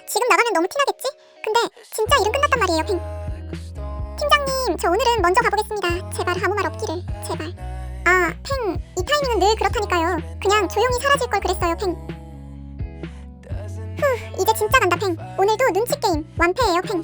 지금 나가면 너무 티나겠지? 근데 진짜 일은 끝났단 말이에요, 팽. 팀장님, 저 오늘은 먼저 가보겠습니다. 제발 아무 말 없기를, 제발. 아, 팽, 이 타이밍은 늘 그렇다니까요. 그냥 조용히 사라질 걸 그랬어요, 팽. 후, 이제 진짜 간다, 팽. 오늘도 눈치 게임 완패예요, 팽.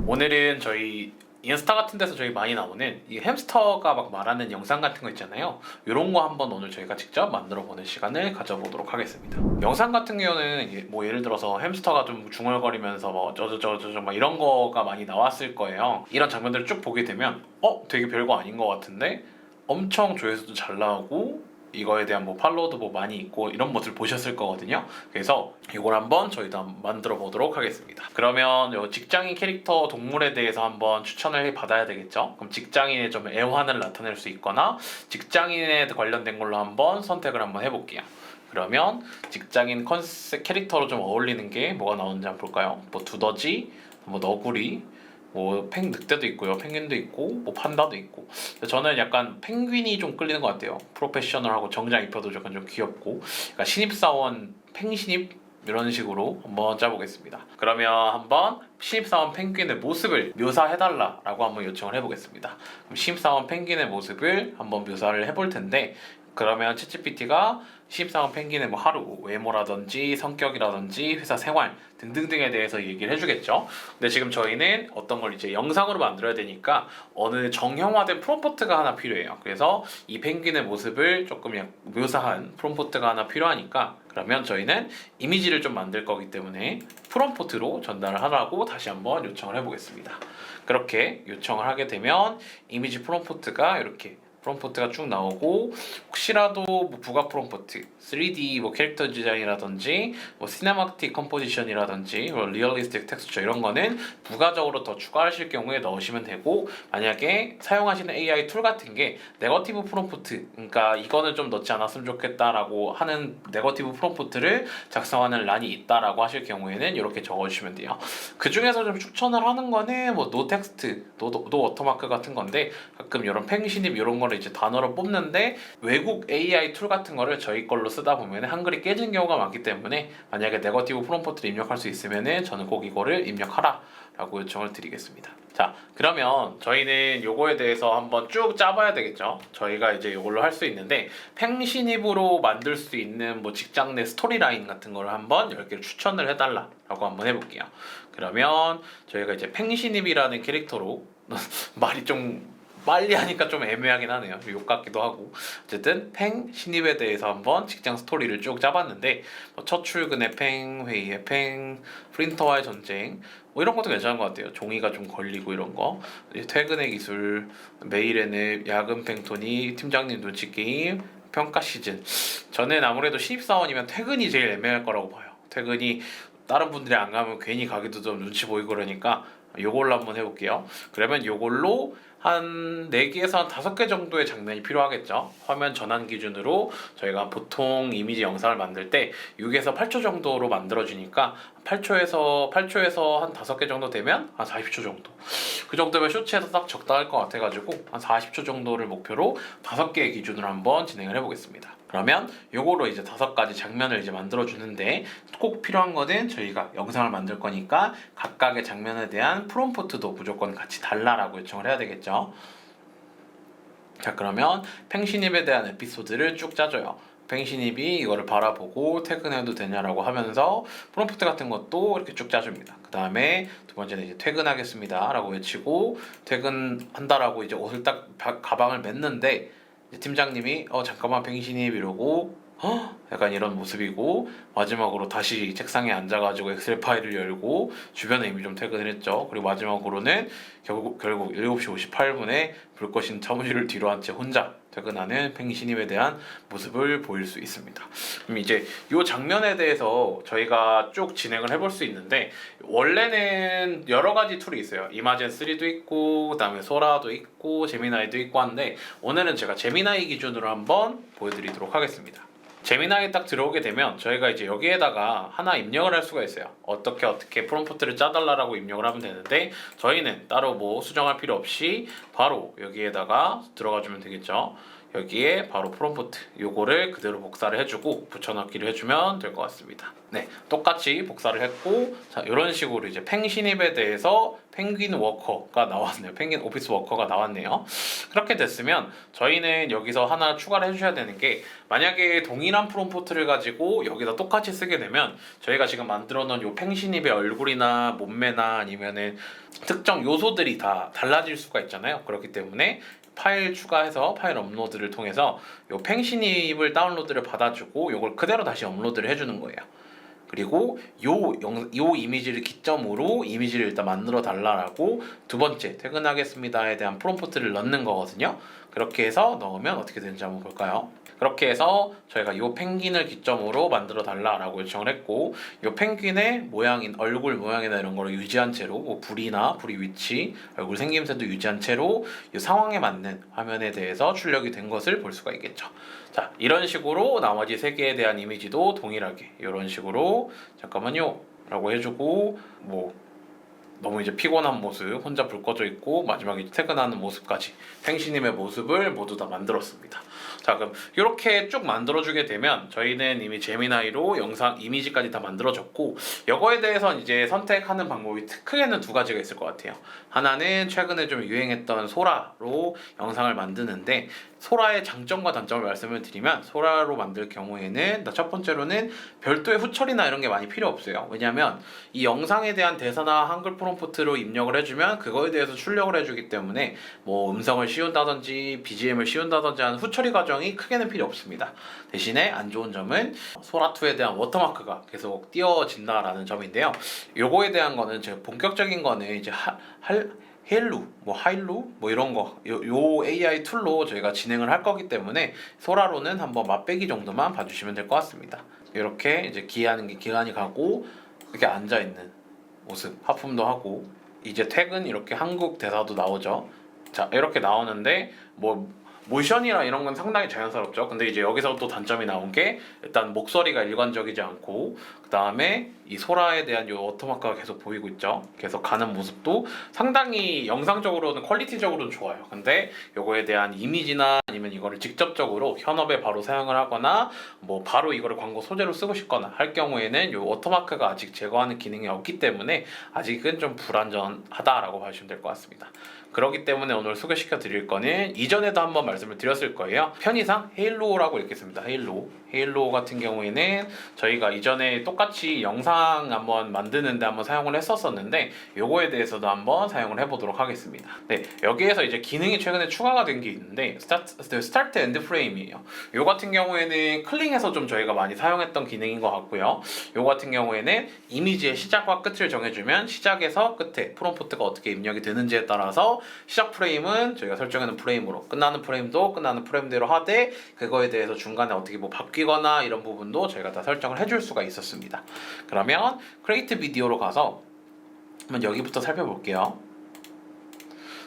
오늘은 저희 인스타 같은 데서 저희 많이 나오는 이 햄스터가 막 말하는 영상 같은 거 있잖아요. 이런 거 한번 오늘 저희가 직접 만들어 보는 시간을 가져보도록 하겠습니다. 영상 같은 경우는 뭐 예를 들어서 햄스터가 좀 중얼거리면서 뭐 어쩌저쩌저 막 이런 거가 많이 나왔을 거예요. 이런 장면들을 쭉 보게 되면 되게 별거 아닌 것 같은데 엄청 조회수도 잘 나오고 이거에 대한 뭐 팔로워도 뭐 많이 있고 이런 것들 보셨을 거거든요. 그래서 이걸 한번 저희도 한번 만들어 보도록 하겠습니다. 그러면 요 직장인 캐릭터 동물에 대해서 한번 추천을 받아야 되겠죠. 그럼 직장인의 좀 애환을 나타낼 수 있거나 직장인에 관련된 걸로 한번 선택을 한번 해볼게요. 그러면 직장인 컨셉 캐릭터로 좀 어울리는 게 뭐가 나오는지 한번 볼까요? 뭐 두더지, 뭐 너구리, 뭐 늑대도 있고요, 펭귄도 있고, 뭐 판다도 있고. 저는 약간 펭귄이 좀 끌리는 것 같아요. 프로페셔널하고 정장 입혀도 약간 좀 귀엽고, 약간 신입사원 펭신입 이런 식으로 한번 짜보겠습니다. 그러면 한번 신입사원 펭귄의 모습을 묘사해달라라고 한번 요청을 해보겠습니다. 그럼 신입사원 펭귄의 모습을 한번 묘사를 해볼 텐데, 그러면 챗GPT가 신입사원 펭귄의 뭐 하루, 외모라든지 성격이라든지 회사 생활 등등등에 대해서 얘기를 해주겠죠. 근데 지금 저희는 어떤 걸 이제 영상으로 만들어야 되니까 어느 정형화된 프롬프트가 하나 필요해요. 그래서 이 펭귄의 모습을 조금 묘사한 프롬프트가 하나 필요하니까 그러면 저희는 이미지를 좀 만들 거기 때문에 프롬프트로 전달을 하라고 다시 한번 요청을 해보겠습니다. 그렇게 요청을 하게 되면 이미지 프롬프트가 이렇게 프롬프트가 쭉 나오고 혹시라도 뭐 부가 프롬프트 3D 뭐 캐릭터 디자인이라든지 뭐 시네마틱 컴포지션이라든지 뭐 리얼리스틱 텍스처 이런 거는 부가적으로 더 추가하실 경우에 넣으시면 되고, 만약에 사용하시는 AI 툴 같은 게 네거티브 프롬프트, 그러니까 이거는 좀 넣지 않았으면 좋겠다라고 하는 네거티브 프롬프트를 작성하는 란이 있다라고 하실 경우에는 이렇게 적어주시면 돼요. 그 중에서 좀 추천을 하는 거는 뭐 노 텍스트, 노 워터마크 같은 건데, 가끔 이런 팽신입 이런 거를 이제 단어로 뽑는데 외국 AI 툴 같은 거를 저희 걸로 쓰다 보면 한글이 깨진 경우가 많기 때문에 만약에 네거티브 프롬프트를 입력할 수 있으면 저는 꼭 이거를 입력하라 라고 요청을 드리겠습니다. 자, 그러면 저희는 요거에 대해서 한번 쭉 짜봐야 되겠죠. 저희가 이제 이걸로 할 수 있는데 팽신입으로 만들 수 있는 뭐 직장 내 스토리라인 같은 걸 한번 10개를 추천을 해달라 라고 한번 해볼게요. 그러면 저희가 이제 팽신입이라는 캐릭터로 말이 좀 빨리 하니까 좀 애매하긴 하네요. 욕 같기도 하고. 어쨌든 팽 신입에 대해서 한번 직장 스토리를 쭉 짜봤는데 뭐 첫 출근의 팽, 회의의 팽, 프린터와의 전쟁 뭐 이런 것도 괜찮은 것 같아요. 종이가 좀 걸리고 이런 거. 퇴근의 기술, 메일의 늪, 야근 팽토니, 팀장님 눈치 게임, 평가 시즌. 저는 아무래도 신입사원이면 퇴근이 제일 애매할 거라고 봐요. 퇴근이 다른 분들이 안 가면 괜히 가기도 좀 눈치 보이고 그러니까 요걸로 한번 해볼게요. 그러면 요걸로 한 4개에서 한 5개 정도의 장면이 필요하겠죠. 화면 전환 기준으로 저희가 보통 이미지 영상을 만들 때 6에서 8초 정도로 만들어주니까 8초에서 한 5개 정도 되면 한 40초 정도. 그 정도면 쇼츠에서 딱 적당할 것 같아가지고 한 40초 정도를 목표로 5개의 기준으로 한번 진행을 해보겠습니다. 그러면 요거로 이제 5가지 장면을 이제 만들어 주는데 꼭 필요한 거는 저희가 영상을 만들 거니까 각각의 장면에 대한 프롬프트도 무조건 같이 달라라고 요청을 해야 되겠죠. 자, 그러면 팽신입에 대한 에피소드를 쭉 짜줘요. 팽신입이 이거를 바라보고 퇴근해도 되냐라고 하면서 프롬프트 같은 것도 이렇게 쭉 짜줍니다. 그 다음에 두 번째는 이제 퇴근하겠습니다 라고 외치고 퇴근한다라고 이제 옷을 딱 가방을 맸는데 팀장님이 잠깐만 팽신입 이러고 약간 이런 모습이고, 마지막으로 다시 책상에 앉아가지고 엑셀 파일을 열고 주변에 이미 좀 퇴근을 했죠. 그리고 마지막으로는 결국 7시 58분에 불 꺼진 사무실을 뒤로 한 채 혼자 퇴근하는 팽신입에 대한 모습을 보일 수 있습니다. 그럼 이제 이 장면에 대해서 저희가 쭉 진행을 해볼 수 있는데, 원래는 여러 가지 툴이 있어요. 이마젠 3도 있고 그다음에 소라도 있고 제미나이도 있고 한데, 오늘은 제가 제미나이 기준으로 한번 보여드리도록 하겠습니다. 제미나이 딱 들어오게 되면 저희가 이제 여기에다가 하나 입력을 할 수가 있어요. 어떻게 프롬프트를 짜달라고 입력을 하면 되는데 저희는 따로 뭐 수정할 필요 없이 바로 여기에다가 들어가 주면 되겠죠. 여기에 바로 프롬프트 요거를 그대로 복사를 해주고 붙여넣기를 해주면 될 것 같습니다. 네, 똑같이 복사를 했고, 자 이런 식으로 이제 팽 신입에 대해서 펭귄 워커가 나왔네요. 펭귄 오피스 워커가 나왔네요. 그렇게 됐으면 저희는 여기서 하나 추가를 해주셔야 되는 게, 만약에 동일한 프롬프트를 가지고 여기다 똑같이 쓰게 되면 저희가 지금 만들어 놓은 요 팽 신입의 얼굴이나 몸매나 아니면은 특정 요소들이 다 달라질 수가 있잖아요. 그렇기 때문에 파일 추가해서 파일 업로드를 통해서 요 팽신입을 다운로드를 받아주고 요걸 그대로 다시 업로드를 해주는 거예요. 그리고 요 이미지를 기점으로 이미지를 일단 만들어 달라라고 두 번째 퇴근하겠습니다에 대한 프롬프트를 넣는 거거든요. 그렇게 해서 넣으면 어떻게 되는지 한번 볼까요? 그렇게 해서 저희가 요 펭귄을 기점으로 만들어 달라라고 요청을 했고, 요 펭귄의 모양인 얼굴 모양이나 이런 거를 유지한 채로 뭐 불이 위치, 얼굴 생김새도 유지한 채로 이 상황에 맞는 화면에 대해서 출력이 된 것을 볼 수가 있겠죠. 자, 이런 식으로 나머지 세 개에 대한 이미지도 동일하게 이런 식으로 잠깐만요 라고 해주고, 뭐 너무 이제 피곤한 모습, 혼자 불 꺼져 있고 마지막에 퇴근하는 모습까지 펭신님의 모습을 모두 다 만들었습니다. 자, 그럼 이렇게 쭉 만들어주게 되면 저희는 이미 제미나이로 영상 이미지까지 다 만들어졌고, 이거에 대해서 이제 선택하는 방법이 크게는 두 가지가 있을 것 같아요. 하나는 최근에 좀 유행했던 소라로 영상을 만드는데, 소라의 장점과 단점을 말씀을 드리면, 소라로 만들 경우에는 첫 번째로는 별도의 후처리나 이런 게 많이 필요 없어요. 왜냐하면 이 영상에 대한 대사나 한글 프롬프트로 입력을 해주면 그거에 대해서 출력을 해주기 때문에 뭐 음성을 씌운다든지 BGM을 씌운다든지 하는 후처리 과정이 크게는 필요 없습니다. 대신에 안 좋은 점은 소라2에 대한 워터마크가 계속 띄어진다라는 점인데요. 요거에 대한 거는 제가 본격적인 거는 이제 헬루, 뭐 하일루, 뭐 이런 거, 요 AI 툴로 저희가 진행을 할 거기 때문에 소라로는 한번 맛배기 정도만 봐주시면 될 것 같습니다. 이렇게 이제 기한이 가고 이렇게 앉아 있는 모습, 하품도 하고, 이제 퇴근 이렇게 한국 대사도 나오죠. 자, 이렇게 나오는데 뭐 모션이랑 이런 건 상당히 자연스럽죠. 근데 이제 여기서 또 단점이 나온 게, 일단 목소리가 일관적이지 않고, 그 다음에 이 소라에 대한 요 워터마크가 계속 보이고 있죠. 계속 가는 모습도 상당히 영상적으로는 퀄리티적으로는 좋아요. 근데 요거에 대한 이미지나 아니면 이거를 직접적으로 현업에 바로 사용을 하거나 뭐 바로 이거를 광고 소재로 쓰고 싶거나 할 경우에는 요 워터마크가 아직 제거하는 기능이 없기 때문에 아직은 좀 불안전하다라고 봐주시면 될 것 같습니다. 그렇기 때문에 오늘 소개시켜 드릴 거는 이전에도 한번 말씀을 드렸을 거예요. 편의상 헤일로라고 읽겠습니다. 헤일로 같은 경우에는 저희가 이전에 똑같이 영상 한번 만드는데 한번 사용을 했었는데, 요거에 대해서도 한번 사용을 해보도록 하겠습니다. 네, 여기에서 이제 기능이 최근에 추가가 된 게 있는데 스타트 엔드 프레임이에요. 요 같은 경우에는 클링에서 좀 저희가 많이 사용했던 기능인 것 같고요. 요 같은 경우에는 이미지의 시작과 끝을 정해주면 시작에서 끝에 프롬프트가 어떻게 입력이 되는지에 따라서 시작 프레임은 저희가 설정해놓은 프레임으로, 끝나는 프레임도 끝나는 프레임대로 하되, 그거에 대해서 중간에 어떻게 뭐 바뀌거나 이런 부분도 저희가 다 설정을 해줄 수가 있었습니다. 그러면 크리에이트 비디오로 가서 한번 여기부터 살펴볼게요.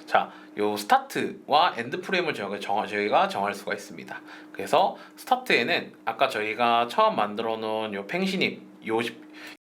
자, 요 스타트와 엔드 프레임을 저희가 정할 수가 있습니다. 그래서 스타트에는 아까 저희가 처음 만들어 놓은 요 팽신입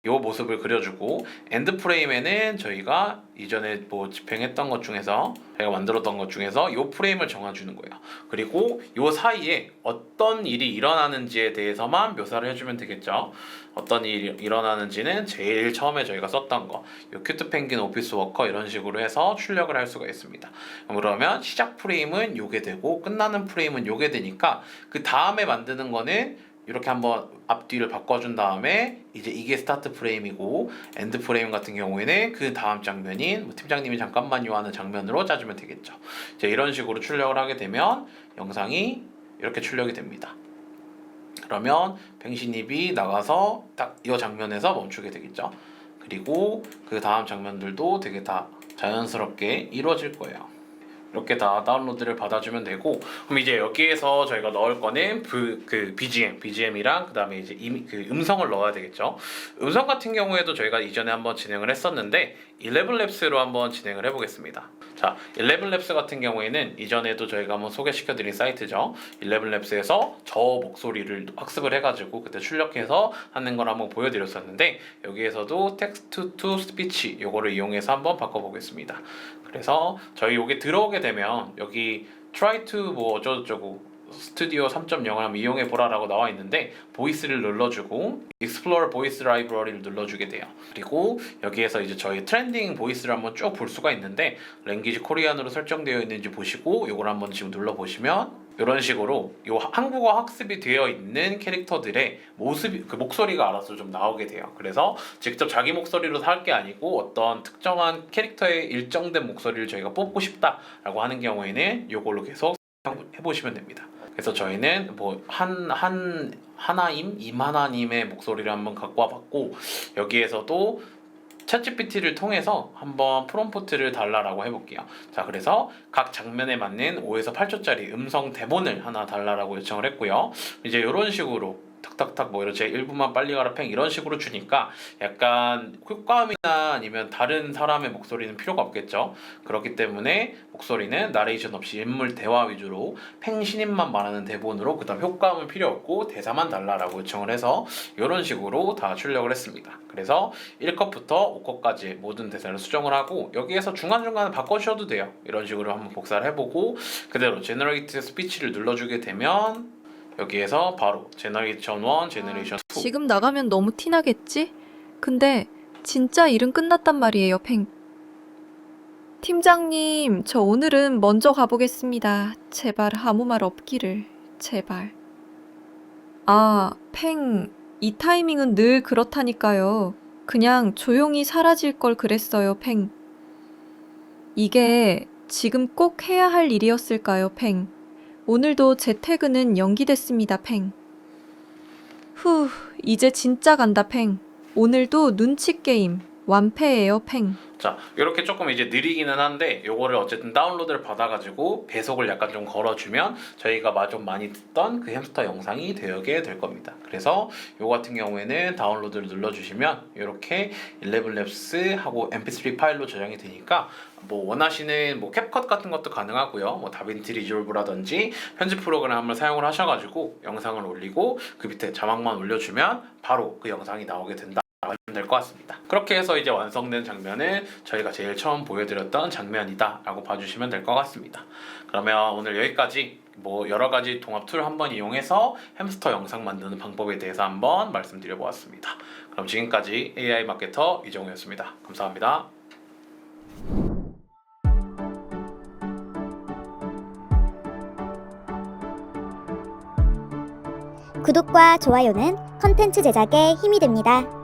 요 모습을 그려주고, 엔드 프레임에는 저희가 이전에 뭐 집행했던 것 중에서 저희가 만들었던 것 중에서 요 프레임을 정해주는 거예요. 그리고 요 사이에 어떤 일이 일어나는지에 대해서만 묘사를 해주면 되겠죠. 어떤 일이 일어나는지는 제일 처음에 저희가 썼던 거, 요 큐트 펭귄 오피스 워커 이런 식으로 해서 출력을 할 수가 있습니다. 그러면 시작 프레임은 요게 되고 끝나는 프레임은 요게 되니까, 그 다음에 만드는 거는 이렇게 한번 앞뒤를 바꿔준 다음에 이제 이게 스타트 프레임이고, 엔드 프레임 같은 경우에는 그 다음 장면인 뭐 팀장님이 잠깐만요 하는 장면으로 짜주면 되겠죠. 이제 이런 식으로 출력을 하게 되면 영상이 이렇게 출력이 됩니다. 그러면 뱅신입이 나가서 딱 이 장면에서 멈추게 되겠죠. 그리고 그 다음 장면들도 되게 다 자연스럽게 이루어질 거예요. 이렇게 다 다운로드를 받아주면 되고, 그럼 이제 여기에서 저희가 넣을 거는 그 BGM이랑 그 다음에 이제 그 음성을 넣어야 되겠죠. 음성 같은 경우에도 저희가 이전에 한번 진행을 했었는데 11랩스로 한번 진행을 해보겠습니다. 자, 11labs 같은 경우에는 이전에도 저희가 한번 소개시켜드린 사이트죠. 11labs에서 저 목소리를 학습을 해가지고 그때 출력해서 하는 걸 한번 보여드렸었는데 여기에서도 text to speech 요거를 이용해서 한번 바꿔보겠습니다. 그래서 저희 요게 들어오게 되면 여기 try to 뭐 어쩌고저쩌고 스튜디오 3.0을 한번 이용해 보라라고 나와 있는데 보이스를 눌러주고 Explorer 보이스 라이브러리를 눌러주게 돼요. 그리고 여기에서 이제 저희 트렌딩 보이스를 한번 쭉 볼 수가 있는데 랭귀지 코리안으로 설정되어 있는지 보시고 이걸 한번 지금 눌러보시면 이런 식으로 요 한국어 학습이 되어 있는 캐릭터들의 모습이 그 목소리가 알아서 좀 나오게 돼요. 그래서 직접 자기 목소리로 할 게 아니고 어떤 특정한 캐릭터의 일정된 목소리를 저희가 뽑고 싶다라고 하는 경우에는 요걸로 계속 해보시면 됩니다. 그래서 저희는 뭐 임하나님의 목소리를 한번 갖고 와봤고 여기에서도 챗GPT를 통해서 한번 프롬프트를 달라라고 해볼게요. 자, 그래서 각 장면에 맞는 5에서 8초짜리 음성 대본을 하나 달라라고 요청을 했고요. 이제 이런 식으로 탁탁탁 뭐 이렇게 1분만 빨리 가라 팽 이런 식으로 주니까 약간 효과음이나 아니면 다른 사람의 목소리는 필요가 없겠죠. 그렇기 때문에 목소리는 나레이션 없이 인물 대화 위주로 팽 신임만 말하는 대본으로 그다음 효과음은 필요 없고 대사만 달라라고 요청을 해서 이런 식으로 다 출력을 했습니다. 그래서 1컷부터 5컷까지 모든 대사를 수정을 하고 여기에서 중간중간에 바꿔주셔도 돼요. 이런 식으로 한번 복사를 해보고 그대로 제너레이트 스피치를 눌러주게 되면 여기에서 바로 제너레이션 1, 제너레이션 2 지금 나가면 너무 티나겠지? 근데 진짜 일은 끝났단 말이에요, 팽. 팀장님, 저 오늘은 먼저 가보겠습니다. 제발 아무 말 없기를. 제발. 아, 팽. 이 타이밍은 늘 그렇다니까요. 그냥 조용히 사라질 걸 그랬어요, 팽. 이게 지금 꼭 해야 할 일이었을까요, 팽? 오늘도 제 퇴근은 연기됐습니다, 팽. 후, 이제 진짜 간다, 팽. 오늘도 눈치 게임 완패예요, 팽. 자, 이렇게 조금 이제 느리기는 한데 요거를 어쨌든 다운로드를 받아가지고 배속을 약간 좀 걸어주면 저희가 좀 많이 듣던 그 햄스터 영상이 되게 될 겁니다. 그래서 요거 같은 경우에는 다운로드를 눌러주시면 이렇게 11labs 하고 mp3 파일로 저장이 되니까 뭐 원하시는 뭐 캡컷 같은 것도 가능하고요. 뭐 다빈치 리졸브라든지 편집 프로그램을 사용을 하셔가지고 영상을 올리고 그 밑에 자막만 올려주면 바로 그 영상이 나오게 된다. 될 것 같습니다. 그렇게 해서 이제 완성된 장면은 저희가 제일 처음 보여드렸던 장면이다 라고 봐주시면 될 것 같습니다. 그러면 오늘 여기까지 뭐 여러가지 동합 툴 한번 이용해서 햄스터 영상 만드는 방법에 대해서 한번 말씀드려 보았습니다. 그럼 지금까지 AI 마케터 이정우였습니다. 감사합니다. 구독과 좋아요는 컨텐츠 제작에 힘이 됩니다.